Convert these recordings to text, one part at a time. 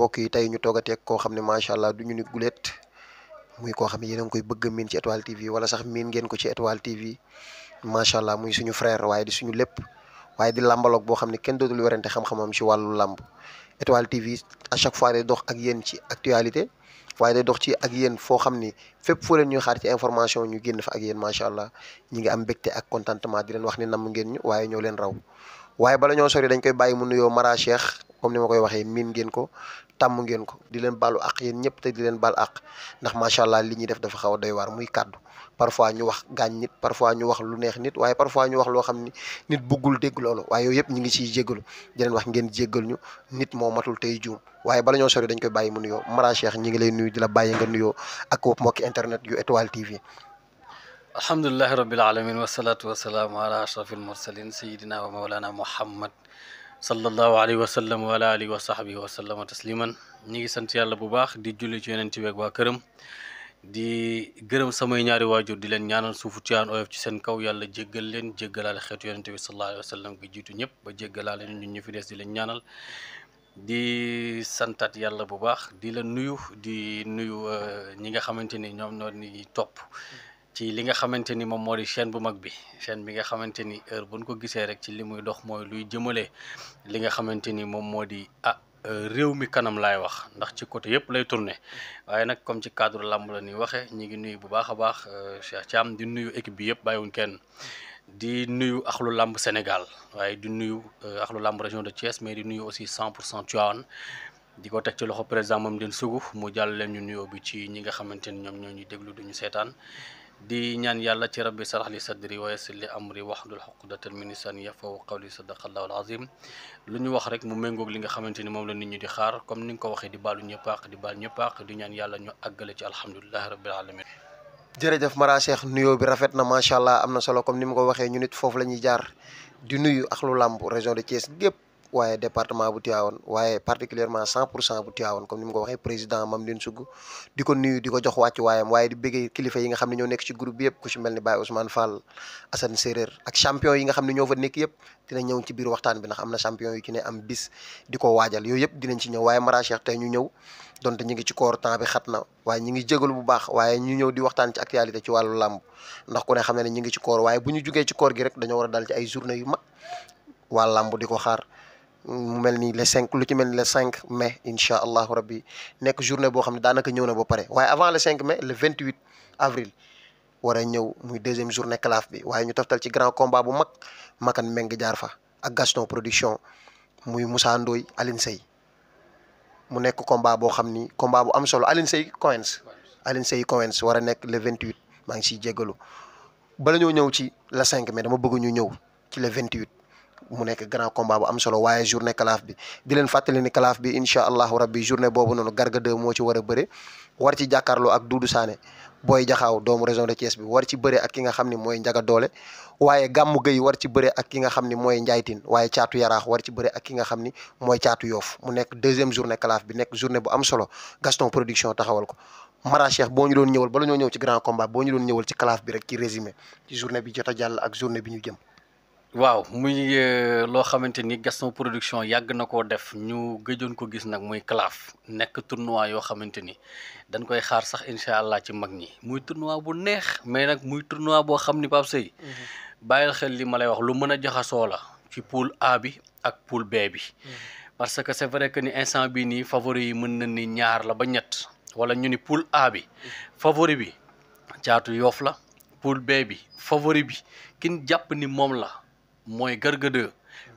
mbokk yi tey ñu toogateeg koo xam ne macha allah du ñu ni gulet muy koo xam ne yéen a ngi koy bëgg a miin ci Étoile TV wala sax miin ngeen ko ci Étoile TV macha allah muy suñu frère waaye di suñu lépp waaye di làmbaloog boo xam ne kenn dootul werante xam-xamam ci wàllu làmb Étoile TV à chaque fois day dox ak yéen ci actualité waaye day dox ci ak yéen foo xam ni fépp foo leen ñuy xaar ci information ñu génn fa ak yéen macha allah ñi ngi am mbégte ak contentement di leen wax ni namm ngeen ñu waaye ñoo leen raw waaye bala ñoo sori dañ koy bàyyi mu nuyoo Mara Cheikh comme ni ma koy waxee miin ngeen ko tàmm ngeen ko di leen baalu àq yéen ñëpp te di leen baal àq ndax macha allah li ñuy def dafa xaw a doy waar muy kàddu parfois ñu wax gaañ nit parfois ñu wax lu neex nit waaye parfois ñu wax loo xam ni nit bëggul dégg loolu waaye yooyu yëpp ñu ngi ciy jéggalu di leen wax ngeen jéggal ñu nit moo matul tey juum waaye bala ñoo sori dañ koy bàyyi mu nuyoo Mara Cheikh ñi ngi lay nuyu di la bàyyi nga nuyoo ak mbokki internet yu Étoile TV. alhamdulilahi rabbil alamin wasalaatu wasalaamu ala ashrafil mursalin sayidina wa mawlana muhammad sallallahu alayhi wa sallam wa ala alihi wa sahbihi wa sallama tasliman ñi ngi sant yàlla bu baax di julli ci yonent bi ak waa këram di gërëm samay ñaari waajur di leen ñaanal suufu tiyaan oyof ci seen kaw yàlla jéggal leen jéggalaale xeetu yonent bi sallallahu alayhi wa sallam gi jiitu ñëpp ba jéggalaale ñun ñu fi des di leen ñaanal di santat yàlla bu baax di la nuyu di nuyu ñi nga xamante ni ñoom ñoo ni topp ci li nga xamante ni moom moo di chaîne bu mag bi chaîne bi nga xamante ni heure buñ ko gisee rek ci li muy dox mooy luy jëmale li nga xamante ni moom moo di réew mi kanam laay wax ndax ci côté yëpp lay tourné waaye nag comme ci cadre làmb la ñuy waxee ñi ngi nuyu bu baax a baax Cheikh Thiam di nuyu équipe bi yëpp bàyyiwuñ kenn di nuyu axlu làmb Sénégal waaye di nuyu axlu làmb région de Thiès mais di nuyu aussi 100% Tivaouane di ko teg ci loxo président moom den sugu mu jàll leen ñu nuyoo bi ci ñi nga xamante ni ñoom ñoo ñuy déglu duñu seetaan di ñaan yàlla ci rabbi sarax li sadri wa yassir li amri wahlul uqdatan min lisani yafqahu qawli sadaqallahu alazim lu ñu wax rek mu méngoog li nga xamante ni moom la nit ñi di xaar comme ni nga ko waxee di baalu ñëppaaq di baal ñëppaaq di ñaan yàlla ñu àggale ci alhamdulilahi rabbil alamin jërëjëf Mara Cheikh nuyoo bi rafet na macha allah am na solo comme ni ma ko waxee ñu nit foofu la ñuy jaar di nuyu axlu làmb région de Thiès gépp waaye département bu Tivaouane waaye particulièrement 100% bu Tivaouane comme ni ma ko waxee président Mame Line Sougou di ko nuyu di ko jox wàccu waayam waaye di bëggee kilifa yi nga xam ne ñoo nekk ci groupe bi yëpp ku ci mel ni Baye Ousmane Fall Assane Séréer ak champion yi nga xam ne ñoo fa nekk yëpp dina ñëw ci biir waxtaan bi ndax am na champion yu ci ne am bis di ko waajal yooyu yëpp dinañ ci ñëw waaye Mara Cheikh tey ñu ñëw donte ñu ngi ci koor temps bi xat na waaye ñu ngi jégalu bu baax waaye ñu ñëw di waxtaan ci actualité ci wàllu làmb ndax ku ne xam ne ñu ngi ci koor waaye bu ñu jugee ci koor gi rek dañoo war a dal ci ay journée yu mag waa làmb di ko xaar mu mel ni le 5 lu ci mel ni le 5 mai incha allahu rabbi nekk journée boo xam ne daanaka ñëw na ba pare waaye avant le 5 mai le 28 avril war a ñëw muy deuxième journée calaf bi waaye ñu toftal ci grand combat bu mag makan meng jaar fa ak Gaston production muy Moussa Ndoye Aline Seye mu nekk combat boo xam ni combat bu am solo Aline Seye Coens war a nekk le 28 maa ngi siy jéggalu bala ñoo ñëw ci le 5 mai dama bëgg ñu ñëw ci le 28 mu nekk grand combat bu am solo waaye journée calaf bi di leen fàttali ni calaf bi incha allahu rabbi journée boobu noonu Garga 2 moo ci war a bëre war ci jàkkaarloo ak Doudou Sané booy jaxaaw doomu région de Thiès bi war ci bëre ak ki nga xam ni mooy Njaga Doole waaye Gàmmu Gëy war ci bëre ak ki nga xam ni mooy Njaaytin waaye caatu yaraax war ci bëre ak ki nga xam ni mooy caatu yoof mu nekk deuxième journée calaf bi nekk journée bu am solo Gaston production taxawal ko Mara Cheikh boo ñu doon ñëwal bala ñoo ñëw ci grand combat boo ñu doon ñëwal ci calaf bi rek ci résumé ci journée bi jot a jàll ak journée bi ñu jëm. waaw muy loo xamante ni Gaston production yàgg na koo def ñu gëjoon ko gis nag muy calaf nekk tournoi yoo xamante ni dañ koy xaar sax incha allah ci mag ñi muy tournoi bu neex mais nag muy tournoi boo xam ni Pape Seye bàyyil xel li ma lay wax lu mën a jaxasoo la ci poule A bi ak poule B bi parce que c'est vrai que ni instant bi nii favori yi mën na ni ñaar la ba ñett wala ñu ni poule A bi favori bi caatu yoof la poule B bi favori bi kin jàpp ni moom la mooy Garga 2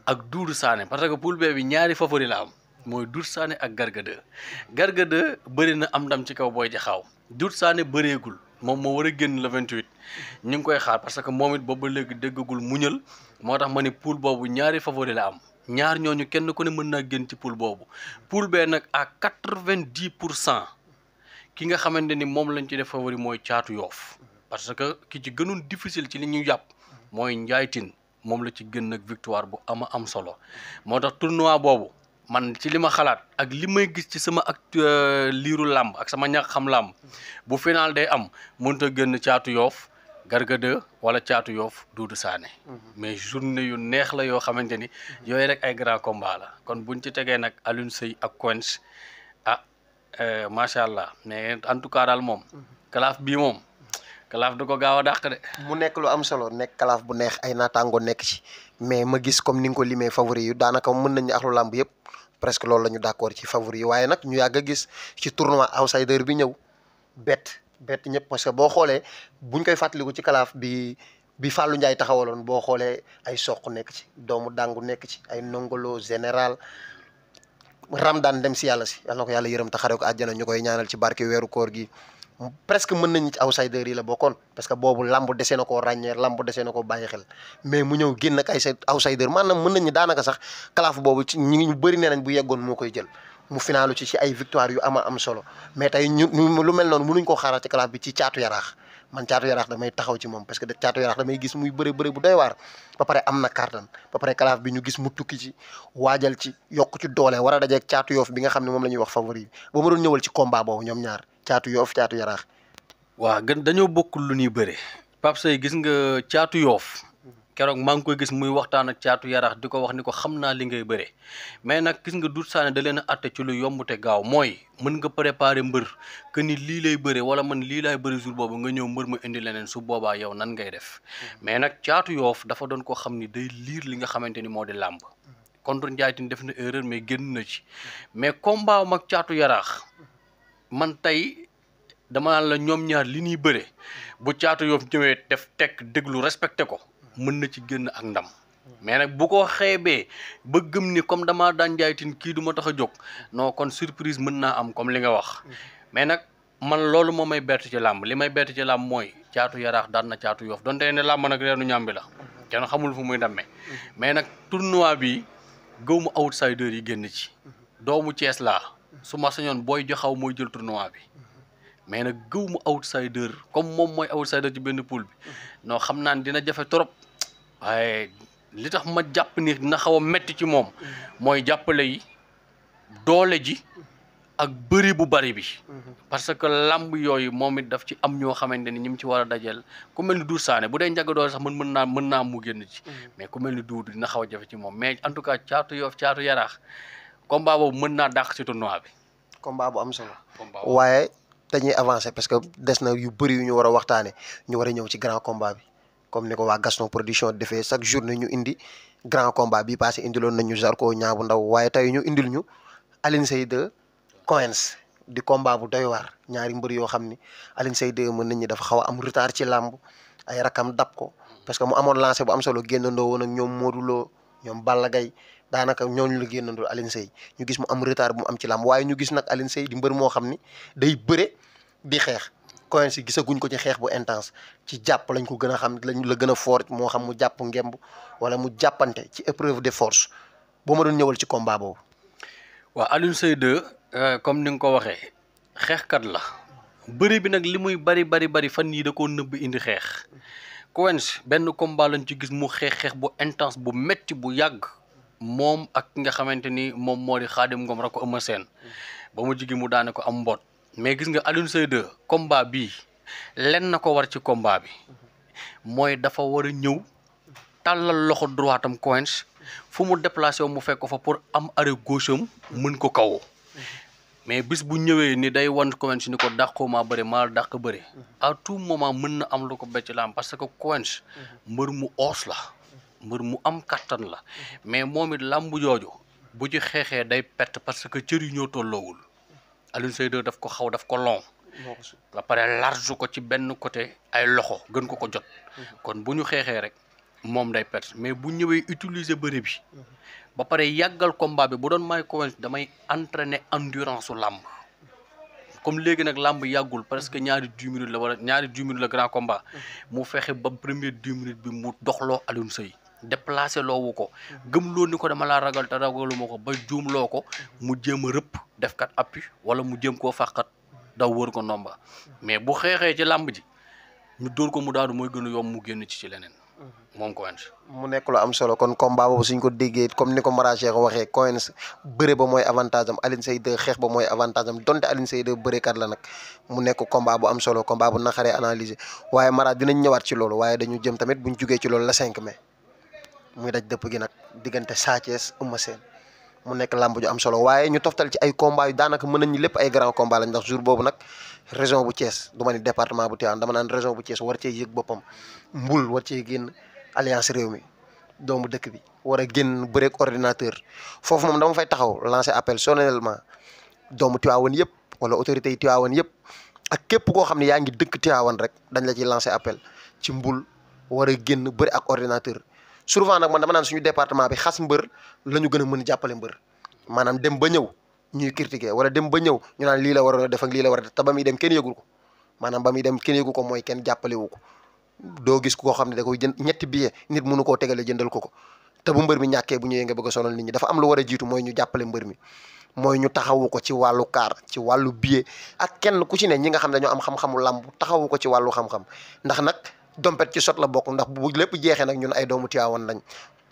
ak Doudou Sané parce que poule B bi ñaari favori la am mooy Doudou Sané ak Garga 2 Garga 2 bëri na am ndam ci kaw booy jaxaaw Doudou Sané bëreegul moom moo war a génn le 28 ñu ngi koy xaar parce que moom it boobu ba léegi déggagul muñal moo tax ma ne poule boobu ñaari favori la am ñaar ñooñu kenn ku ne mën naa génn ci poule boobu poule B nag à 90% ki nga xamante ni moom lañ ci def favori mooy caatu yoof parce que ki ci gënoon difficile ci li ñu jàpp mooy njaaytin moom la ci gën nag victoire bu am solo moo tax tournoi boobu man ci li ma xalaat ak li may gis ci sama ak liiru làmb ak sama ñàkk xam làmb bu final day am mënut a gën caatu yoof Garga 2 wala caatu yoof Doudou Sané mais journée yu neex la yoo xamante ni yooyu rek ay grand combat la kon buñ ci tegee nag Alioune Seye ak Quench macha allah mais en tout cas daal moom. kalaaf bii moom. kalaaf du ko gaaw a dàq de. mu nekk lu am solo nekk kalaaf bu neex ay naataango nekk ci mais ma gis comme ni nga ko limee favori yu daanaka mën nañu axlu làmb yëpp presque loolu la ñu d'accord ci favori yi waaye nag ñu yàgg a gis ci tournoi outsider bi ñëw bett ñëpp parce que boo xoolee buñ koy fàttaliku ci kalaaf bi Fallou Ndiaye taxawaloon boo xoolee ay soq nekk ci doomu dàngu nekk ci ay nongolo général Ramdan dem si yàlla na ko yàlla yërëm te xare ko àjjana ñu koy ñaanal ci barke weeru koor gi presque mën nañu ci outsider yi la bokkoon parce que boobu lamb dese na koo ràññeer lamb dese na koo bàyyi xel mais mu ñëw génn ak ay outsider maanaam mën nañu daanaka sax kalaaf boobu ci ñu bëri nee nañ bu yeggoon moo koy jël mu finaalu ci ay victoire yu am solo mais tey ñu lu mel noonu mënuñ koo xaaral ci kalaaf bi ci caatu yaraax man caatu yaraax damay taxaw ci moom parce que caatu yaraax damay gis muy bëri bu doy waar ba pare am na kartan ba pare kalaaf bi ñu gis mu tukki ci waajal ci yokk ci doole war a dajeeg caatu yoof bi nga xam ne moom la ñuy wax favori bi ba ma doon ñëwal ci combat boobu ñoom ñaar caatu yoof caatu yaraax. waa gën dañoo bokk lu ñuy bëre Pape Seye gis nga caatu yoof keroog maa ngi koy gis muy waxtaan ak caatu yaraax di ko wax ni ko xam naa li ngay bëre mais nag gis nga Doudou Sané da leen a atte ci lu yomb te gaaw mooy mën nga préparer mbër que ni lii lay bëre wala man lii laay bëri jour boobu nga ñëw mbër ma indi leneen su boobaa yow nan ngay def mais nag caatu yoof dafa doon ko xam ni day liir li nga xamante ni moo di làmb contre Ndiaye Tine def na erreur mais génn na ci mais combat am ak caatu yaraax man tey dama naan la ñoom ñaar li ñuy bëre bu caatu yoof ñëwee def tekk déglu respecté ko mën na ci génn ak ndam mais nag bu ko xeebee ba gëm ni comme damaa daan Ndiaye Tine kii du ma tax a jóg non kon surprise mën naa am comme li nga wax mais nag man loolu moo may bett ci làmb li may bett ci làmb mooy caatu yaraax daan na caatu yoof donte ne làmb nag reenu ñàmbi la kenn xamul fu muy demee mais nag tournoi bi gëw mu outsider yi génn ci doomu Cees laa su ma sañoon booy joxaw mooy jël tournoi bi mais nag gëw mu outsider comme moom mooy outsider ci benn poule bi non xam naa ne dina jafe trop waaye li tax ma jàpp ni dina xaw a metti ci moom mooy jàppale yi doole ji ak bëri bu bari bi parce que lamb yooyu moom it daf ci am ñoo xamante ni ñi mu ci war a dajeel ku mel ni Doudou Sané bu dee njaga doole sax mën naa mu génn ci mais ku mel ni Doudou dina xaw a jafe ci moom mais en tout cas caatu yoof caatu yaraax combat boobu mën naa dàq ci tournoi bi. combat bu am solo. waaye dañuy avancer parce que des na yu bëri yu ñu war a waxtaane ñu war a ñëw ci grand combat bi comme ni ko waa Gaston production defee chaque journée ñu indi grand combat bi passé indiloon nañu Zarko ñaabu ndaw waaye tey ñu indil ñu Alioune Seye 2 Coins di combat bu doy waar ñaari mbër yoo xam ni Alioune Seye 2 mën nañu dafa xaw a am retard ci làmb ay rakam dab ko parce que mu amoon lancé bu am solo génnandoo woon ak ñoom Modou Lo ñoom Balla Gaye daanaka ñooñu la génnandoo Alioune Seye ñu gis mu am retard bu mu am ci làmb waaye ñu gis nag Alioune Seye di mbër moo xam ni day bëre di xeex Coins yi gisaguñ ko ci xeex bu intense ci jàpp lañ ko gën a xam lañ la gën a fort moo xam mu jàpp ngemb wala mu jàppante ci épreuve de force boo ma doon ñëwal ci combat boobu. waaw Alioune Seye 2 comme ni nga ko waxee xeexkat la bëri bi nag li muy bari fan yii da koo nëbb indi xeex Coins benn combat lañ ci gis mu xeex bu intense bu metti bu yàgg moom ak ki nga xamante ni moom moo di Xaadim Ngom ra ko Eumeu Sène ba mu jigi mu daane ko am mboot mais gis nga Alioune Seye 2 combat bii len na ko war ci combat bi mooy dafa war a ñëw tàllal loxo droitam Coins fu mu déplacé wu mu fekk ko fa pour am arrêt gauche am mën ko kaw mais bis bu ñëwee ni day wan Coins ni ko dàqoo maa bëri maa dàq bëri à tout moment mën na am lu ko becc la am parce que Coins mbër mu oos la mbër mu am kattan la mais moom it làmb jooju bu ci xeexee day perte parce que cër yi ñoo tolloowul Alioune Seye 2 daf ko long ba pare large ko ci benn côté ay loxo gën ko jot kon bu ñu xeexee rek moom day perte mais bu ñëwee utiliser bëri bi ba pare yàggal combat bi bu doon may Coins damay entraîner endurance su làmb comme léegi nag làmb yàggul presque ñaari 10 minutes la wala ñaari 10 minutes la grand combat mu fexe ba premier 10 minutes bi mu doxloo Alioune Seye déplacé loowu ko gëm loo ni ko dama laa ragal te ragaluma ko ba juum loo ko mu jéem a rëpp def kat appui wala mu jéem koo fàqat daw wër ko nomba mais bu xeexee ci làmb ji ñu dóor ko mu daanu mooy gën a yomb mu génn ci leneen moom Coins. mu nekk lu am solo kon combat boobu suñ ko déggee comme ni ko Mara Cheikh waxee Coins bëre ba mooy avantage am Alioune Seye 2 xeex ba mooy avantage am donte Alioune Seye 2 bërekat la nag mu nekk combat bu am solo combat bu naqaree analyser waaye Mara dinañ ñëwaat ci loolu waaye dañu jëm tamit buñ jugee ci loolu la 5 mai muy daj dëpp gi nag diggante Sa Thiès Eumeu Sène mu nekk làmb ju am solo waaye ñu toftal ci ay combat yu daanaka mën nañu lépp ay grand combat lañ ndax jour boobu nag région bu Thiès du ma ni département bu Tivaouane dama naan région bu Thiès war cee yëg boppam mbul war cee génn alliance réew mi doomu dëkk bi war a génn bëreeg ordinateur foofu moom dama fay taxaw lancer appel solennellement doomu Tivaouane yëpp wala autorités yi Tivaouane yëpp ak képp koo xam ne yaa ngi dëkk Tivaouane rek dañ la ciy lancer appel ci mbul war a génn bëri ak ordinateur souvent nag man dama naan suñu département bi xas mbër la ñu gën a mën jàppale mbër maanaam dem ba ñëw ñuy critiquer wala dem ba ñëw ñu naan lii la waroon a def ak lii la war a def te ba muy dem kenn yëgul ko maanaam ba muy dem kenn yëgu ko mooy kenn jàppale wu ko doo gis koo xam ne da koy jënd ñetti billet nit mënu koo tegale jëndal ko te bu mbër mi ñàkkee bu ñëwee nga bëgg a sonal nit ñi dafa am lu war a jiitu mooy ñu jàppale mbër mi mooy ñu taxawu ko ci wàllu kaar ci wàllu billet ak kenn ku ci ne ñi nga xam ne dañoo am xam-xamu làmb taxawu ko ci wàllu xam-xam ndax nag dompet ci sot la bokk ndax bu lépp jeexee nag ñun ay doomu Tivaouane lañ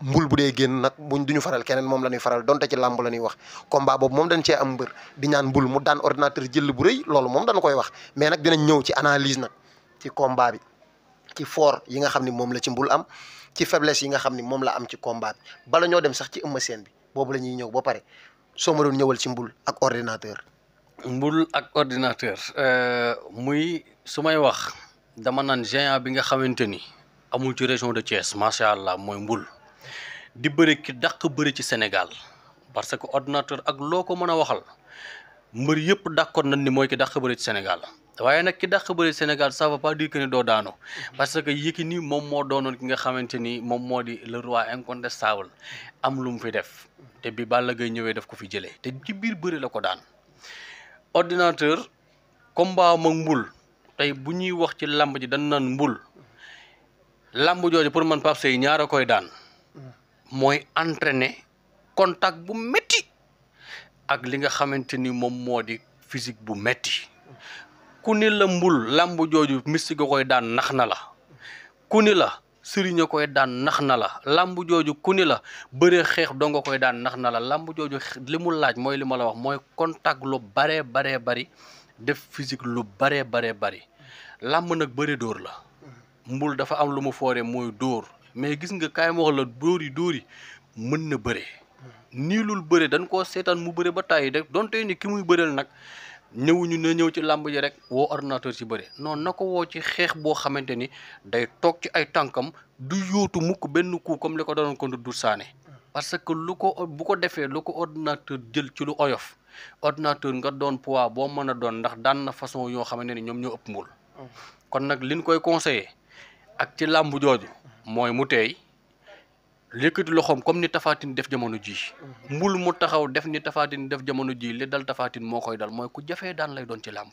mbul bu dee génn nag buñ duñu faral keneen moom la ñuy faral donte ci làmb la ñuy wax combat boobu moom dañ cee am mbër di ñaan mbul mu daan ordinateur jël bu rëy loolu moom dañ koy wax mais nag dinañ ñëw ci analyse nag ci combat bi ci fort yi nga xam ni moom la ci mbul am ci faiblesse yi nga xam ni moom la am ci combat bi bala ñoo dem sax ci Eumeu Sène bi boobu la ñuy ñëw ba pare soo ma doon ñëwal ci mbul ak ordinateur. mbul ak ordinateur muy su may wax dama naan géant bi nga xamante ni amul ci région de Thiès macha allah mooy mbul di bëri ki dàq bëri ci Sénégal parce que ordinateur ak loo ko mën a waxal mbër yëpp d'accord nañ ni mooy ki dàq bëri ci Sénégal waaye nag ki dàq bëri Sénégal ça veut pas dire que ni doo daanu parce que Yékini moom moo doonoon ki nga xamante ni moom moo di le roi incontestable am lu mu fi def te bi Balla Gaye ñëwee daf ko fi jëlee te ci biir bëri la ko daan ordinateur combat mag mbul tey bu ñuy wax ci làmb ji dañ naan mbul làmb jooju pour man Pape Seye ñaara koy daan mooy entraîner contact bu métti ak li nga xamante ni moom moo di physique bu métti ku ni la mbul làmb jooju mystique koy daan nax na la ku ni la sëriñ koy daan nax na la làmb jooju ku ni la bëree xeex doo nga koy daan nax na la làmb jooju li mu laaj mooy li ma la wax mooy contact lu baree bari def physique lu baree bari làmb nag bëri dóor la mbul dafa am lu mu fooree mooy dóor mais gis nga kaay ma wax la dóor yi mën na bëre nii lul bëre dañ koo seetaan mu bëre ba tàyyi rek donte ni ki muy bëreel nag ñëwuñu na ñëw ci làmb ji rek woo ordinateur ci bëre non na ko woo ci xeex boo xamante ni day toog ci ay tànkam du yóotu mukk benn coup comme li ko doon ko du saane parce que lu ko bu ko defee lu ko ordinateur jël ci lu oyof ordinateur nga doon poids boo mën a doon ndax daan na façon yoo xamante ni ñoom ñoo ëpp mbul kon nag liñ koy conseillé ak ci làmb jooju mooy mu teey lékkati loxoom comme ni Tapha Tine def jamono ji mbul mu taxaw def ni Tapha Tine def jamono ji li dal Tapha Tine moo koy dal mooy ku jafee daan lay doon ci làmb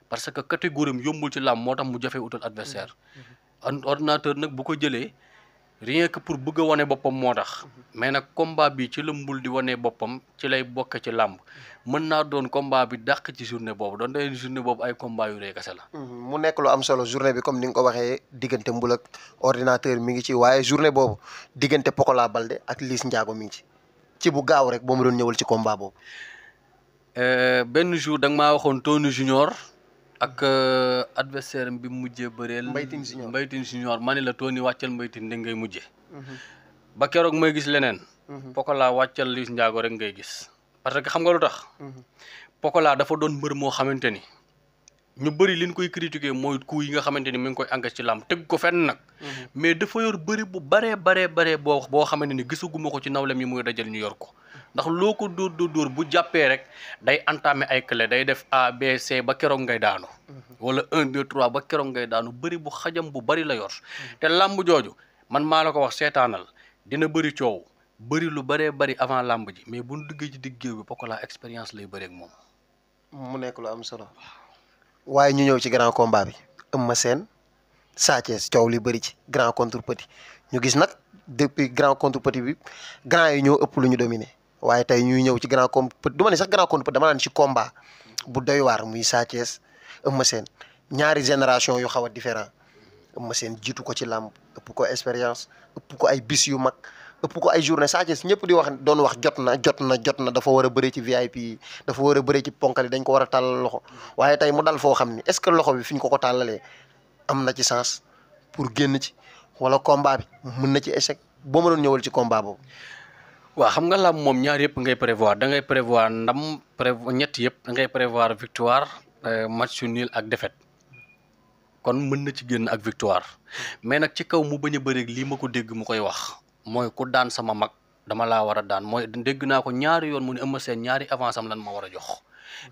parce que catégorie am yombul ci làmb moo tax mu jafee utal adversaire ordinateur nag bu ko jëlee rien que pour bëgg a wane boppam moo tax mais nag combat bi ci la mbul di wane boppam ci lay bokke ci làmb mën naa doon combat bi dàq ci journée boobu doon day journée boobu ay combat yu rëy kese la. mu nekk lu am solo journée bi comme ni nga ko waxee diggante mbul ak ordinateur mi ngi ci waaye journée boobu diggante Pokola Balde ak Liss Ndiago mi ngi ci bu gaaw rek boo ma doon ñëwal ci combat boobu. benn jour da nga maa waxoon Tony Junior ak adversaire bi mu mujjee bëreel. Mbaye Tine Junior ma ne la Tony wàccal Mbaye Tine da ngay mujjee. ba keroog may gis leneen. Pokola wàccal Liss Ndiago rek ngay gis. parce que xam nga lu tax. Pokola dafa doon mbër moo xamante ni ñu bëri liñ koy critiquer mooy coup yi nga xamante ni mi ngi koy engagé ci làmb teg ko fenn nag. mais dafa yor bëri bu baree boo xamante ni gisaguma ko ci nawlem yi muy dajal ñu yor ko ndax loo ko dóor bu jàppee rek day entamé ay clé day def A B C ba keroog ngay daanu. wala 1 2 3 ba keroog ngay daanu bëri bu xajam bu bëri la yor. te làmb jooju man maa la ko wax seetaanal dina bëri coow. bëri lu bëree bëri avant làmb ji mais bu ñu duggee ci digg géew bi Pokola expérience lay bëri ak moom. mu nekk lu am solo. waaye ñu ñëw ci grand combat bi. Eumeu Sène Sa Thiès coow li bëri ci grand contre petit ñu gis nag depuis grand contre petit bi grand yi ñoo ëpp lu ñu dominé waaye tey ñuy ñëw ci grand contre petit du ma ne sax grand contre petit dama naan ci combat bu doy waar muy Sa Thiès Eumeu Sène ñaari génération yu xaw a différent Eumeu Sène jiitu ko ci làmb ëpp ko expérience ëpp ko ay bis yu mag. ëpp ko ay journée Sa Thiès ñëpp di wax doon wax jot na dafa war a bëre ci VIP yi dafa war a bëre ci ponkal yi dañ ko war a tàllal loxo waaye tey mu dal foo xam ni est-ce que loxo bi fi ñu ko tàllalee am na ci sens pour génn ci wala combat bi mën na ci échec boo ma doon ñëwal ci combat boobu. waaw xam nga làmb moom ñaar yëpp ngay prévoir da ngay prévoir ndam ñett yëpp da ngay prévoir victoire match nul ak défaite kon mën na ci génn ak victoire mais nag ci kaw mu bañ a bëreeg lii ma ko dégg mu koy wax mooy ku daan sama mag dama laa war a daan mooy dégg naa ko ñaari yoon mu ne Eumeu Sène ñaari avance am lan ma war a jox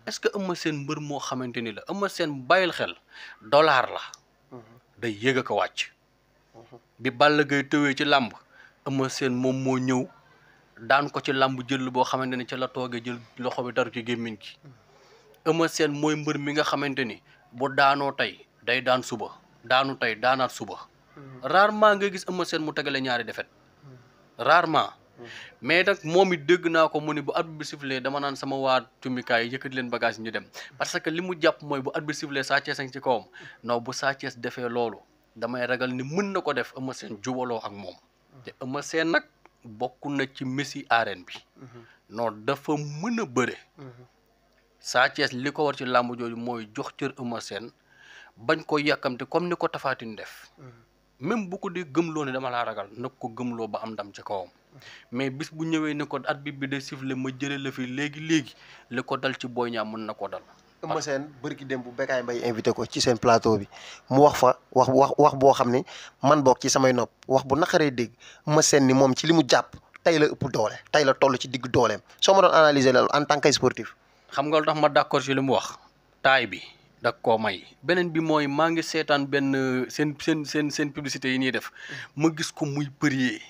est-ce que Eumeu Sène mbër moo xamante ni la Eumeu Sène bàyyil xel dollar la day yéeg a ko wàcc bi Balla Gaye tëwee ci làmb Eumeu Sène moom moo ñëw daan ko ci làmb jël boo xamante ni ca la toogee jël loxo bi daru ci gémmiñ gi Eumeu Sène mooy mbër mi nga xamante ni bu daanoo tey day daan suba daanu tey daanaat suba rarement nga gis Eumeu Sène mu tegale ñaari defet rarement mais nag moom it dégg naa ko mu ni bu arbitre bi sifflé dama naan sama waa cummikaay yëkkati leen bagage ñu dem parce que li mu jàpp mooy bu arbitre bi sifflé Sa Thiès ci kawam non bu Sa Thiès defee loolu damay ragal ni mën na ko def Eumeu Sène jubaloo ak moom te Eumeu Sène nag bokk na ci messi arène bi non dafa mën a bëre Sa Thiès li ko war ci làmb jooju mooy jox cër Eumeu Sène bañ ko yàkkamte comme ni ko Tapha Tine def même bu ko di gëmloo ne dama laa ragal nag ko gëmloo ba am ndam ci kawam mais bis bu ñëwee ne ko arbitre bi day siffler ma jëlee la fi léegi li ko dal ci Boy Niang mën na ko dal. Eumeu Sène bërki démb bu Bécaye Mbaye invité ko ci seen plateau bi mu wax fa wax boo xam ne man bokk ci samay nopp wax bu naqaree dégg Eumeu Sène ni moom ci li mu jàpp tey la ëpp doole tey la toll ci digg dooleem soo ma doon analyser loolu en tant que sportif. xam nga lu tax ma d'accord ci li mu wax taay bi da koo may beneen bi mooy maa ngi seetaan benn seen publicité yi ñuy def ma gis ko muy përier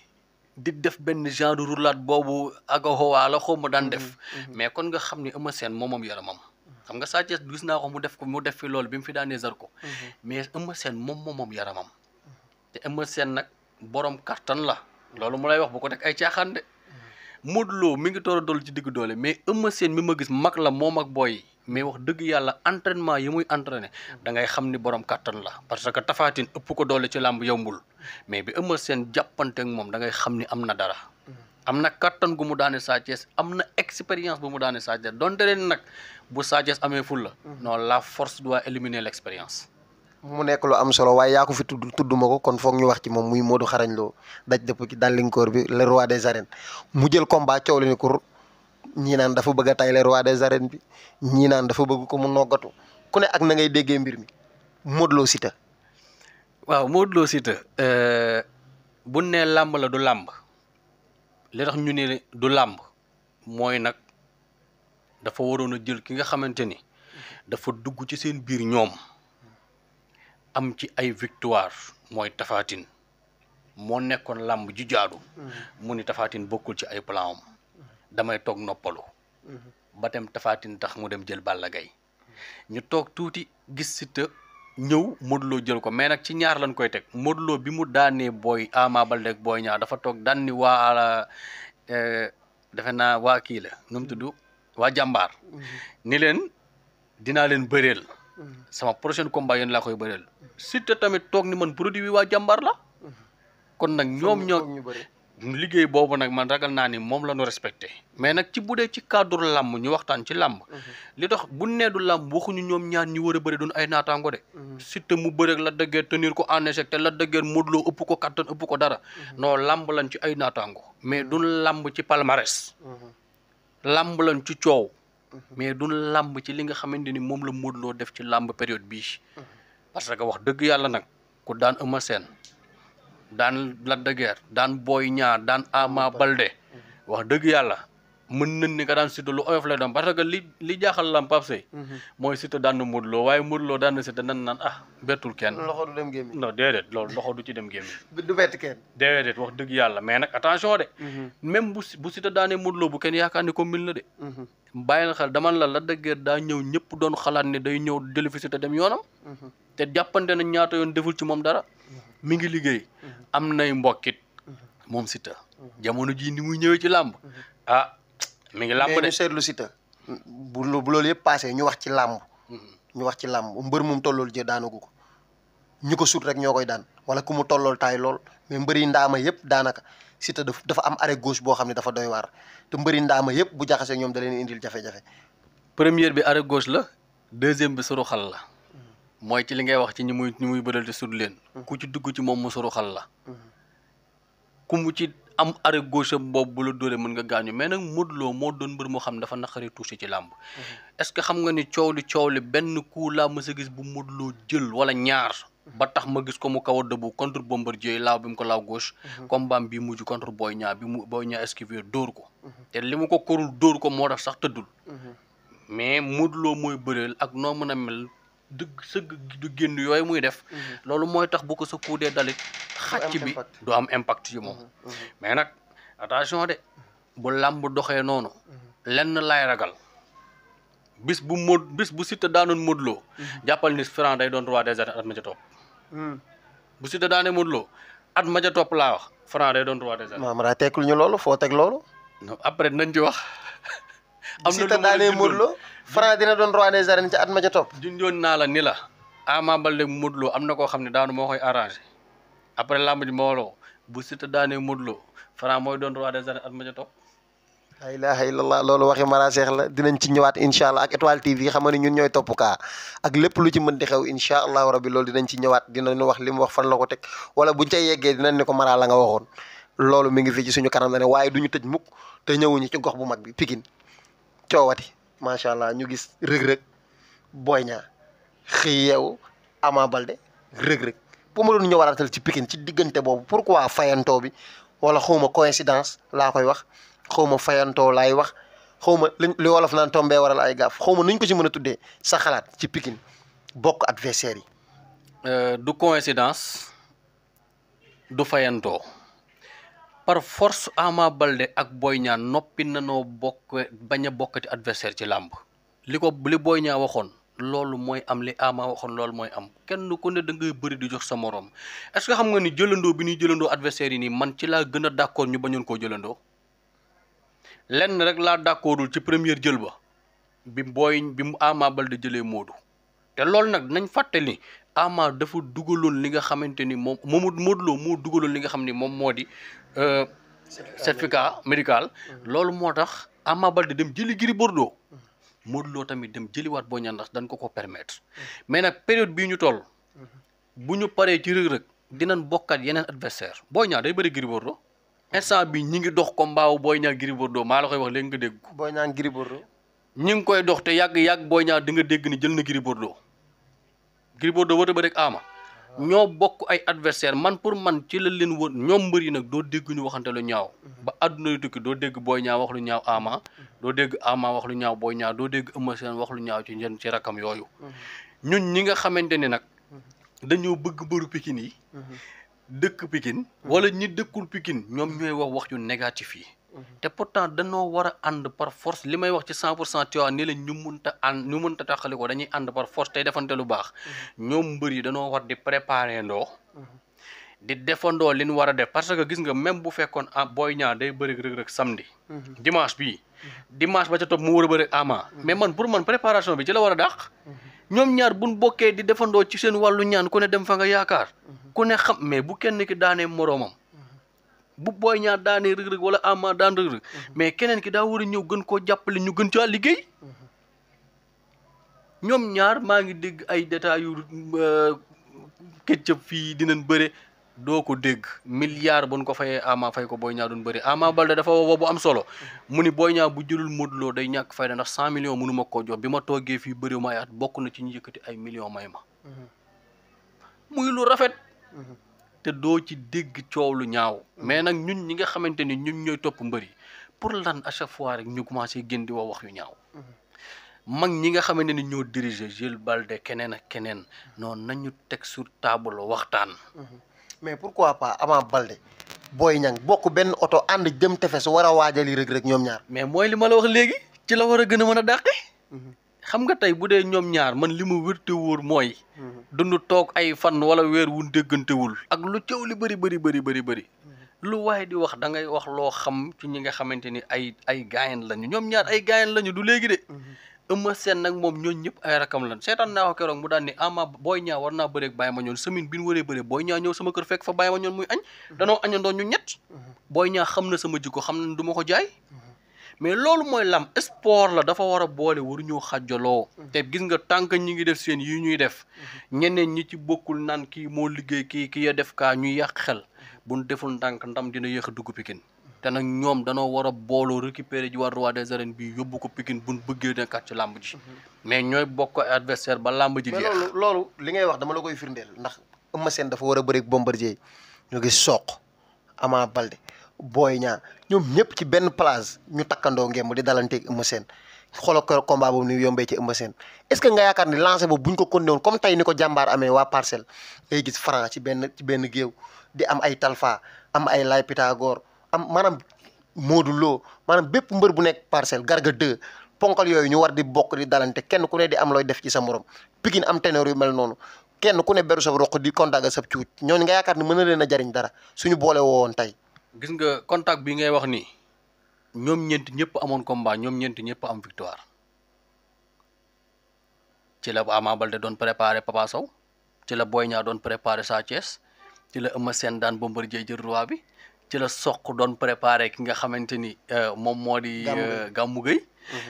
di def benn genre roulade boobu agaxowaa la xaw ma daan def mais kon nga xam ni Eumeu Sène moom yaramam xam nga Sa Thiès gis naa ko mu def fi loolu bi mu fi daanee Zarko mais Eumeu Sène moom yaramam te Eumeu Sène nag borom kattan la loolu mu lay wax bu ko teg ay caaxaan de Modou Lo mi ngi toor a dool ci digg doole mais Eumeu Sène mi ma gis mag la moom ak booy mais wax dëgg yàlla entraînement yi muy entraîné da ngay xam ni borom kattan la parce que Tapha Tine ëpp ko doole ci làmb yombul mais bi Eumeu Sène jàppante ak moom da ngay xam ni am na dara am na kattan gu mu daane Sa Thiès am na expérience bu mu daane Sa Thiès donte leen nag bu Sa Thiès amee ful la non la force doit éliminer l'expérience. mu nekk lu am solo waaye yaa ko fi tudduma ko kon foog ñu wax ci moom muy Modou Xarañ Lo daj dëpp ci dàllinkoor bi le roi des arènes mu jël combat coow li ni kur ñii naan dafa bëgg a tay le roi des arènes bi ñii naan dafa bëgg ko mu noggatu ku ne ak na ngay déggee mbir mi Modou Lo Siteu. waaw Modou Lo Siteu bu ne làmb la du làmb li tax ñu ne du làmb mooy nag dafa waroon a jël ki nga xamante ni dafa dugg ci seen biir ñoom am ci ay victoire mooy Tapha Tine moo nekkoon làmb ju jaadu mu ni Tapha Tine bokkul ci ay plan am damay toog noppalu ba dem Tapha Tine tax mu dem jël Balla Gaye ñu toog tuuti gis Siteu ñëw Modou Lo jël ko mais nag ci ñaar lañ koy teg Modou Lo bi mu daanee booy Ama Baldé ak Boy Niang dafa toog daan ni waa defe naa waa kii la nu mu tudd waa jàmbaar ni leen dinaa leen bëreel sama prochaine combat yéen laa koy bëreel Siteu tamit toog ni man produit bi waa jàmbaar la kon nag ñoom liggéey boobu nag man ragal naa ni moom la ñu respecté mais nag ci bu dee ci cadre làmb ñu waxtaan ci làmb li tax bu nee du làmb waxuñu ñoom ñaar ñu war a bëri doon ay naataango de Siteu mu bëri ak Lac de Guiers tenir ko en échec te Lac de Guiers Modou Lo ëpp ko kattan ëpp ko dara non làmb lañ ci ay naataango mais duñ làmb ci palmarès làmb lañ ci coow mais duñ làmb ci li nga xamante ni moom la Modou Lo def ci làmb période bii parce que wax dëgg yàlla nag ku daan Eumeu Sène daan Lac de Guiers daan Boy Niang daan Ama Baldé wax dëgg yàlla mën nañ ni nga daan Siteu lu oyof lay doon parce que li jaaxal lam Pape Seye mooy Siteu daan na Modou Lo waaye Modou Lo daan na Siteu nan naan bettul kenn loxo du dem gémmiñ non déedéet loolu loxo du ci dem gémmiñ du bett kenn déedéet wax dëgg yàlla mais nag attention de même bu Siteu daanee Modou Lo bu kenn yaakaar ni ko mil na de bàyyi na xel dama la Lac de Guiers daa ñëw ñëpp doon xalaat ne day ñëw jëli fi Siteu dem yoonam te jàppante na ñaata yoon deful ci moom dara mi ngi liggéey am nay mbokkit moom Siteu jamono jii ni muy ñëwee ci làmb mi ngi làmb de ñu seetlu Siteu bu loolu yëpp passé ñu wax ci làmb mbër moom tollool jë daanagu ko ñu ko sut rek ñoo koy daan wala ku mu tollool taay lool mais mbëri ndaama yëpp daanaka Siteu dafa am arrêt gauche boo xam ne dafa doy waar te mbëri ndaama yëpp bu jaxasee ñoom da leen indil jafe-jafe première bi arrêt gauche la deuxième bi suru xal la mooy ci li ngay wax ci ñi muy bëral te sud leen ku ci dugg ci moom mu suru xal la ku mu ci am arrêt gauche boobu bu la dóoree mën nga gaañu mais nag Modou Lo moo doon mbër moo xam ne dafa naqaree touché ci làmb. est-ce que xam nga ni coow li benn coup laa mës a gis bu Modou Lo jël wala ñaar. ba tax ma gis ko mu kaw a dëbbu contre Bombardier laaw bi mu ko laaw gauche. combat bi mujj contre Boy Niang bi mu Boy Niang esquivé dóor ko. te li mu ko korul dóor ko moo tax sax tëddul. mais Modou Lo mooy bëreel ak noo mën a mel dëgg sëgg du génn yooyu muy def. loolu mooy tax bu ko sa kuudee dalit xàcc bi du am impact ci moom. mais nag attention de bu làmb doxee noonu. lenn lay ragal. bis bu Siteu daanoon Modou Lo. jàppal ni Franc day doon roi des arènes at ma ca topp. bu Siteu daanee Modou Lo at ma ca topp laa wax Franc day doon roi des arènes. maam daa tekkul ñu loolu foo teg loolu. non après nañ ci wax. am na Siteu daanee Modou Lo Franc dina doon roi des arènes ca at ma ca topp. junjoon naa la ni la. Ama Baldé Modou Lo am na koo xam ne daanu moo koy arrangé après làmb ji moo bu Siteu daanee Modou Lo Franc mooy doon roi des arènes at ma ca topp. la ilaha illallah loolu waxi Mara Cheikh la dinañ ci ñëwaat incha allah ak Étoile TV xam nga ni ñun ñooy topp kaa ak lépp lu ci mën di xew incha allahu rabbi loolu dinañ ci ñëwaat dinañu wax li mu wax fan la ko teg wala buñ cay yeggee dinañ ne ko Mara la nga waxoon loolu mi ngi fi ci suñu kanam la ne waaye duñu tëj mukk te ñëwuñu ci gox bu mag bi Pikine coowati macha allah ñu gis rëg-rëg Boy Niang xëy yeewu Ama Baldé rëg-rëg bu ma doon ñëwaatal ci Pikine ci diggante boobu pourquoi fayantoo bi wala xawma coïncidence laa koy wax xawma fayantoo laay wax xawma li wolof naan tombee waral ay gaaf xawma nuñ ko ci mën a tuddee sa xalaat ci Pikine bokk adversaire yi. du coïncidence du fayantoo par force Ama Baldé ak Boy Niang noppi nanoo bokk bañ a bokkati adversaire ci làmb li Boy Niang waxoon loolu mooy am li Ama waxoon loolu mooy am kenn ku ne da ngay bëri di jox sa morom est-ce que xam nga ni jëlandoo bi ñuy jëlandoo adversaire yi nii man ci laa gën a d'accord ñu bañoon koo jëlandoo lenn rek laa d'accordul ci première jël ba bi mu Ama Baldé jëlee Modou te loolu nag nañ fàttali Ama dafa dugaloon li nga xamante ni moom Modou Lo moo dugaloon li nga xam ni moom moo di certificat médical loolu moo tax Ama Baldé dem jëli Gris Bordeaux Modou Lo tamit dem jëliwaat Boy Niang ndax dañ ko permettre mais nag période bii ñu toll bu ñu paree ci Reug Reug dinañ bokkaat yeneen adversaire Boy Niang day bëri Gris Bordeaux instant bi ñi ngi dox combat wu Boy Niang Gris Bordeaux maa la koy wax léegi nga dégg ko. Boy Niang Gris Bordeaux. ñi ngi koy dox te yàgg Boy Niang di nga dégg ni jël na Gris Bordeaux wata ba rek Ama ñoo bokk ay adversaire man pour man ci la leen wër ñoom mbër yi nag doo dégg ñu waxante lu ñaaw ba àdduna yu tukki doo dégg Boy Niang wax lu ñaaw Ama doo dégg Ama wax lu ñaaw Boy Niang doo dégg Eumeu Sène wax lu ñaaw ci rakam yooyu ñun ñi nga xamante ni nag dañoo bëgg mbëru Pikine yi dëkk Pikine wala ñi dëkkul Pikine ñoom ñooy wax yu négatif yi te pourtant dañoo war a ànd par force li may wax ci 100% Tivaouane ni la ñu mënta taxali ko dañuy ànd par force tey defante lu baax ñoom mbër yi dañoo war di préparer ndoo di defandoo li ñu war a def parce que gis nga même bu fekkoon Boy Niang day bëri Reug Reug samedi dimanche ba ca topp mu war a bëri Ama mais man pour man préparation bi ci la war a dàq ñoom ñaar buñ bokkee di defandoo ci seen wàllu ñaan ku ne dem fa nga yaakaar ku ne xam mais bu kenn ki daanee moroomam bu Boy Niang daanee Reug Reug wala Ama daan Reug Reug mais keneen ki daa war a ñëw gën koo jàppale ñu gën caa liggéey ñoom ñaar maa ngi dégg ay détails yu këccëb fii dinañ bëre doo ko dégg milliard buñ ko fayee Ama fay ko Boy Niang duñ bëri Ama Baldé dafa woo bu am solo mu ni Boy Niang bu jëlul Modou Lo day ñàkk fayda ndax 100 millions mënu ma koo jox bi ma toogee fii bëri may at bokk na ci ñu yëkkati ay millions may ma muy lu rafet te doo ci dégg coow lu ñaaw mais nag ñun ñi nga xamante ni ñun ñooy topp mbër yi pour lan à chaque fois rek ñu commencé gën di wax yu ñaaw mag ñi nga xamante ni ñoo diriger Jules Baldé keneen ak keneen noonu nañu teg sur table waxtaan. mais pourquoi pas Ama Baldé Boy Niang bokk benn oto ànd jëm tefes war a waajali Reug Reug ñoom ñaar. mais mooy li ma la wax léegi ci la war a gën a mën a dàqe. xam nga tey bu dee ñoom ñaar man li ma wérte wóor mooy. duñu toog ay fan wala weer wu déggantewul ak lu coow li bëri. lu waaye di wax da ngay wax loo xam ci ñi nga xamante ni ay gaayen lañu ñoom ñaar ay gaayen lañu du léegi de. Eumeu Sène nag moom ñooñu ñëpp ay rakam lan seetaan naa ko keroog mu daan ni Ama Boy Niang war naa bëreeg Baye Mandione semaine bi ñu waree bëree Boy Niang ñëw sama kër fekk fa Baye Mandione muy añ. danoo añandoo ñu ñett. Boy Niang xam na sama jikko xam na du ma ko jaay. mais loolu mooy lam sport la dafa war a boole waruñoo xàjjaloo. te gis nga tànk ñi ngi def seen yi ñuy def. ñeneen ñi ci bokkul naan kii moo liggéey kii ya def kaa ñuy yàq xel buñ deful ndànk ndam dina yéex a dugg Pikine te nag ñoom danoo war a booloo récupérer ji war roi des arènes bi yóbbu ko Pikine buñ bëggee nekkat ci làmb ji mais ñooy bokk adversaire ba làmb ji mais jeex loolu li ngay wax dama la koy firndeel ndax Eumeu Sène dafa war a bëri Bombardier ñu gis Sokh Ama Baldé Boy Niang ñoom ñëpp ci benn place ñu takkandoo ngemb di dalanteeg Eumeu Sène xoolal ko combat boobu ni yombee ci Eumeu Sène est-ce que nga yaakaar ni lancé boobu bu ñu ko continué woon comme tey ni ko jàmbaar amee waa Parcelles ngay gis Franc ci benn géew di am ay Talfa am ay Lay Pythagore am maanaam Modou Lo maanaam bépp mbër bu nekk Parcelles Garga 2 ponkal yooyu ñu war di bokk di dalante kenn ku ne di am looy def ci sa morom Pikine am ténor yu mel noonu kenn ku ne beru sa roq di contact ak sa cuuc ñooñu nga yaakaar ni mën na leen a jariñ dara suñu boole woon tey. gis nga contact bi ngay wax nii ñoom ñeenti ñëpp amoon combat ñoom ñeenti ñëpp am victoire ci la Ama Baldé doon préparé Papa Sow ci la Boy Niang doon préparé Sa Thiès ci la Eumeu Sène daan Bombardier jël roi bi ci la Sokh doon préparé ki nga xamante ni moom moo di Gamou Gueye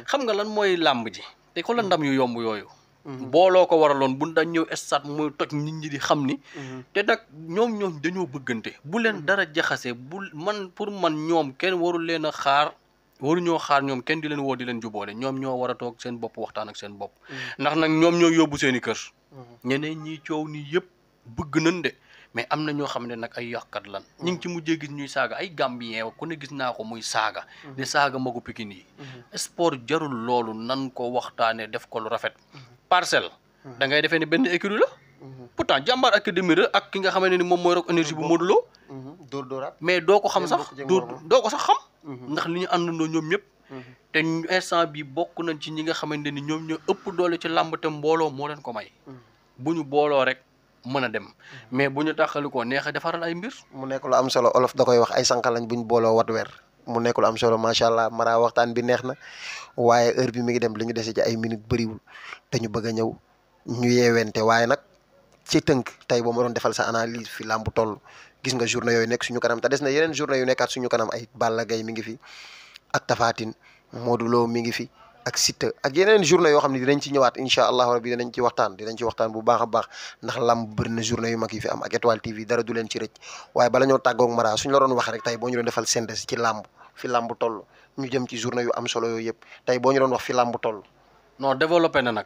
xam nga lan mooy làmb ji te xoolal ndam yu yomb yooyu booloo ko waraloon bu dañ ñëw stade muy toj nit ñi di xam ni te nag ñoom dañoo bëggante bu leen dara jaxase pour man ñoom kenn warul leen a xaar waruñoo xaar ñoom kenn di leen woo di leen juboole ñoom ñoo war a toog seen bopp waxtaan ak seen bopp ndax nag ñoom ñoo yóbbu seen i kër ñeneen ñi coow ni yëpp bëgg nañ de mais am na ñoo xam ne nag ay yàqkat lan ñu ngi ci mujjee gis ñuy saaga ay Gambien ku ne gis naa ko muy saaga di saaga magu Pikine yi sport jarul loolu nan ko waxtaane def ko lu rafet Parcelles da ngay defee ne benn écurie la pourtant jàmbaar académie la ak ki nga xamante ni moom mooy Rock Énergie bu Modou Lo mais doo ko xam sax doo ko sax xam ndax li ñu àndandoo ñoom ñëpp te instant bi bokk nañ ci ñi nga xamante ni ñoom ñoo ëpp doole ci làmb te mbooloo moo leen ko may bu ñu booloo rek mën a dem mais bu ñu taxalikoo neex a defaral ay mbir mu nekk lu am solo olof da koy wax ay sànq lañ bu ñu booloo wat weer mu nekk lu am solo macha allah Mara waxtaan bi neex na waaye heure bi mi ngi dem li ñu dese ci ay minutes bëriwul te ñu bëgg a ñëw ñu yeewente waaye nag ci tënk tey boo ma doon defal sa analyse fi làmb toll gis nga journée yooyu nekk suñu kanam te des na yeneen journée yu nekkaat suñu kanam ay Balla Gaye mi ngi fi ak Tapha Tine Modou Lo mi ngi fi ak Siteu ak yeneen journée yoo xam ne dinañ ci ñëwaat incha allahu rabi dinañ ci waxtaan bu baax a baax ndax làmb bëri na journée yu mag yi fi am ak Étoile TV dara du leen ci rëcc waaye bala ñoo tàggoog Mara suñu la doon wax rek tey boo ñu doon defal synthèse ci làmb fi làmb toll ñu jëm ci journée yu am solo yooyu yëpp tey boo ñu doon wax fi làmb toll. non développé na nag.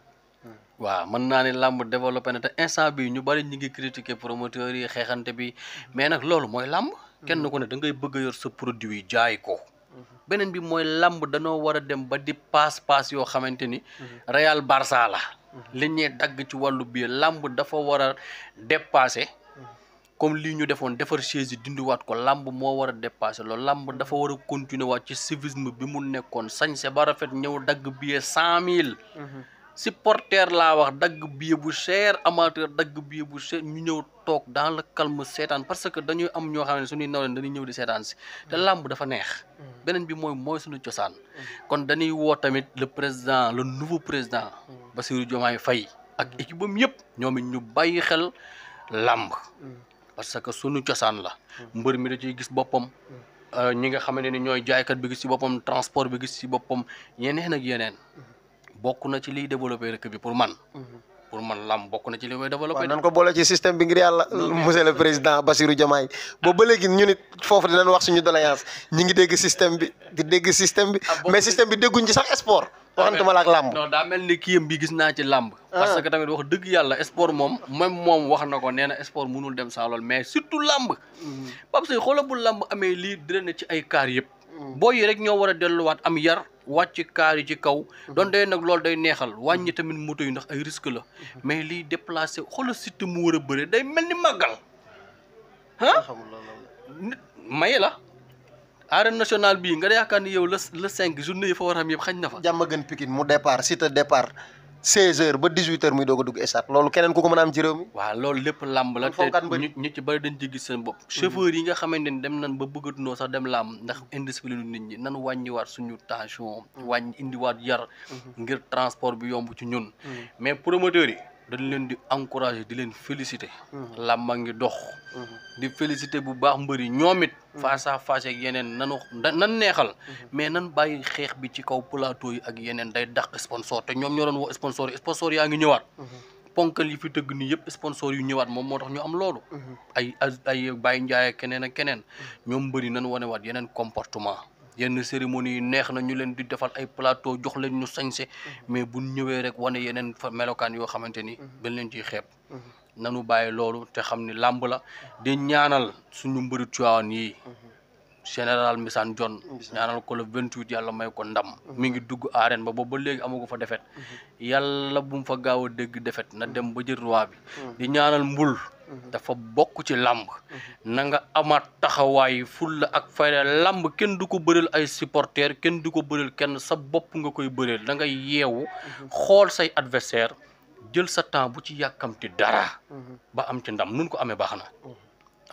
waaw mën naa ne làmb développé na te instant bi ñu bari ñu ngi critiquer promoteurs yi xeexante bi mais nag loolu mooy làmb kenn ku ne da ngay bëgg a yor sa produit jaay ko beneen bi mooy làmb danoo war a dem ba di paas yoo xamante ni Real Barça la li ñuy dagg ci wàllu biir làmb dafa war a dépasser comme lii ñu defoon defar chaise yi dindiwaat ko làmb moo war a dépasser loolu làmb dafa war a continuer waat ci civisme bi mu nekkoon sañse ba rafet ñëw dagg billet 100 000 supporter laa wax dagg billet bu cher amateur dagg billet bu cher ñu ñëw toog dans le calme seetaan parce que dañuy am ñoo xam ne suñuy nawleen dañuy ñëw di seetaan si te làmb dafa neex beneen bi mooy suñu cosaan kon dañuy woo tamit le nouveau président Bassirou Diomaye Faye ak équipe bam yëpp ñoom it ñu bàyyi xel làmb parce que suñu cosaan la mbër mi da ciy gis boppam ñi nga xamante ni ñooy jaaykat bi gis ci boppam transport bi gis ci boppam yeneen ak yeneen bokk na ci liy développé rek bi pour man lam bokk na ci li koy développé. waaw nan ko boole ci système bi ngir yàlla monsieur le président Bassirou Diomaye boobu ba léegi ñu nit foofu dinañ wax suñu doléance ñi ngi dégg système bi mais système bi dégguñ ci sax sport waxantuma la ak làmb. non daa mel ni kiyam bi gis naa ci làmb. parce que tamit wax dëgg yàlla sport moom moom wax na ko nee na sport mënul dem sans lool mais surtout làmb. Pape Seye xoolal bu làmb amee lii dina ci ay kaar yëpp. booy yi rek ñoo war a delluwaat am yar. wàcc kaar yi ci kaw doon day nag loolu day neexal wàññi tamit moto yi ndax ay risque la mais liy déplacé xoolal Siteu mu war a bëre day mel ni màggal maye la arène nationale bii nga yaakaar ni yow le 5 journée yi fa war a am yëpp xañ na fa jàmm gën Pikine mu départ Siteu départ 16h ba 18h muy doog a dugg stade loolu keneen ku ko mën a am ci réew mi. waaw loolu lépp làmb la te ñu ci bëri dañ ci gis seen bopp. chauffeur yi nga xamante ni dem nañ ba bëggatunoo sax dem làmb ndax indiscipline nit ñi nan wàññiwaat suñu tension. indiwaat yar. ngir transport bi yomb ci ñun. mais promoteurs yi dañ leen di encourager di leen féliciter. làmb a ngi dox. di féliciter bu baax mbër yi ñoom it. face à face ak yeneen nan neexal. mais nan bàyyi xeex bi ci kaw plateau yi ak yeneen day dàq sponsor te ñoom ñoo doon woo sponsor yaa ngi ñëwaat. ponkal yi fi tëgg nii yëpp sponsor yu ñëwaat moom moo tax ñu am loolu. ay Baye Ndiaye keneen ak keneen ñoom bëri nañ wanewaat yeneen comportement yenn cérémonie yi neex na ñu leen di defal ay plateau jox leen ñu sañse mais bu ñëwee rek wane yeneen melokaan yoo xamante ni dañ leen ciy xeeb. nanu bàyyi loolu te xam ni làmb la di ñaanal suñu mbëri Tivaouane yi général Mbissane John ñaanal ko le 28 yàlla may ko ndam mi ngi dugg arène ba boobu ba léegi amagu fa defet yàlla bu mu fa gaaw a dégg defet na dem ba jël roi bi di ñaanal mbul dafa bokk ci làmb na nga amaat taxawaay fulla ak fayda làmb kenn du ko bëreel ay supporters kenn du ko bëreel kenn sa bopp nga koy bëreel da ngay yeewu xool say adversaire jël sa temps bu ci yàkkamti dara ba am ci ndam nun ko amee baax na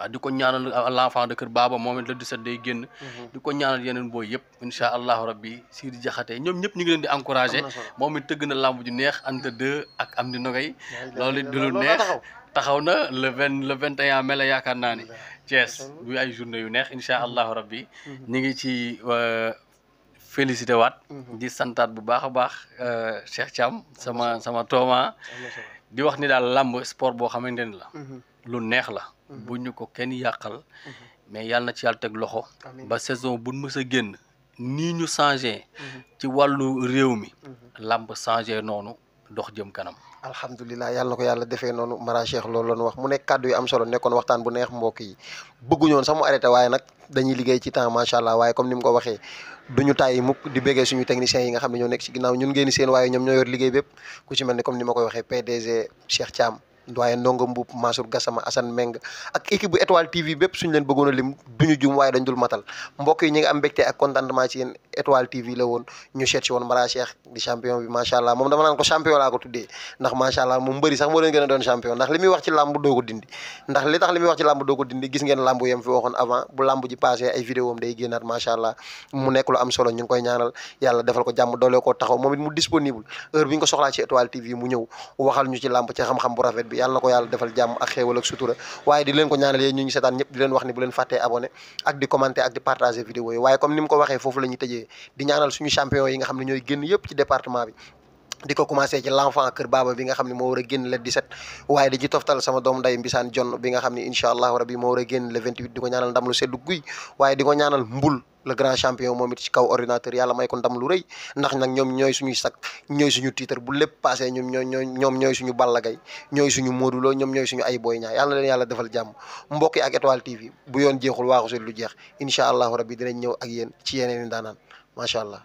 waaw di ko ñaanal l'enfant de Kër Baaba moom it le 17 day génn di ko ñaanal yeneen booy yëpp incha allahu rabbi Sidi Jaxate ñoom ñëpp ñu ngi leen di encouragé moom it tëgg na làmb ju neex Anta 2 ak Amdi Nogay loolu it du lu neex taxaw na le 21 mai la yaakaar naa ni Thiès bu ay journée yu neex incha allahu rabbi ñu ngi ci félicité waat di santaat bu baax a baax Cheikh Thiam sama tooma di wax ni daal làmb sport boo xamante ni la lu neex la bu ñu ko kenn yàqal mais yàlla na ci yàlla teg loxo ba saison bu mës a génn nii ñu changé ci wàllu réew mi làmb changé noonu dox jëm kanam alhamdulilah yàlla na ko yàlla defee noonu Mara Cheikh loolu la wax mu nekk kàddu yu am solo nekkoon waxtaan bu neex mbokk yi bëgguñoon sax mu arrêté waaye nag dañuy liggéey ci temps macha allah waaye comme ni mu ko waxee duñu tàyyi mukk di béggee suñu techniciens yi nga xam ne ñoo nekk ci ginnaaw ñun ngeen di seen waaye ñoom ñoo yor liggéey bépp ku ci mel ni comme ni ma koy waxee PDG Cheikh Thiam doyen Ndongo Mboup Mansour Gassama Assane Meng ak équipe bu Étoile TV bépp suñu leen bëggoon a lim duñu jum waaye dañ dul matal mbokk yi ñi ngi am mbégte ak contentement ci yéen Étoile TV la woon ñu seet si woon Mara Cheikh di champion bi macha allah moom dama naan ko champion laa ko tuddee ndax macha allah moom mbëri sax moo leen gën a doon champion ndax li muy wax ci làmb doo ko dindi ndax li tax li muy wax ci làmb doo ko dindi gis ngeen làmb yem fi waxoon avant bu làmb ji passé ay vidéo am day génnaat macha allah mu nekk lu am solo ñu ngi koy ñaanal yàlla defal ko jàmm doole koo taxaw moom it mu disponible heure bi ñu ko soxlaa ci Étoile TV mu ñëw waxal ñu ci làmb ci xam-xam bu rafet bi yàlla na ko yàlla defal jàmm ak xéewal ak sutura waaye di leen ko ñaanal yéen ñu ngi seetaan ñëpp di leen wax ni bu leen fàttee abonné ak di commenter ak di partager vidéo yi waaye comme ni mu ko waxee foofu la ñuy tëjee di ñaanal suñu champion yi nga xam ne ñooy génn yëpp ci département bi di ko commencé ci l'enfant Kër Baaba bi nga xam ne moo war a génn le 17 waaye di ci toftal sama doom nday Mbissane John bi nga xam ne incha allahu rabbi moo war a génn le 28 di ko ñaanal ndam lu seddu guy waaye di ko ñaanal mbul le grand champion moom it ci kaw ordinateur yàlla may ko ndam lu rëy ndax nag ñoom ñooy suñuy sac ñooy suñu titre bu lépp passé ñoom ñooy suñu Balla Gaye ñooy suñu Modou Lo ñoom ñooy suñu ay Boy Niang yàlla na leen yàlla defal jàmm mbokk yi ak Étoile TV bu yoon jeexul waaxu lu jeex incha allahu rabbi dinañ ñëw ak yéen ci yeneen i daanaan macha allah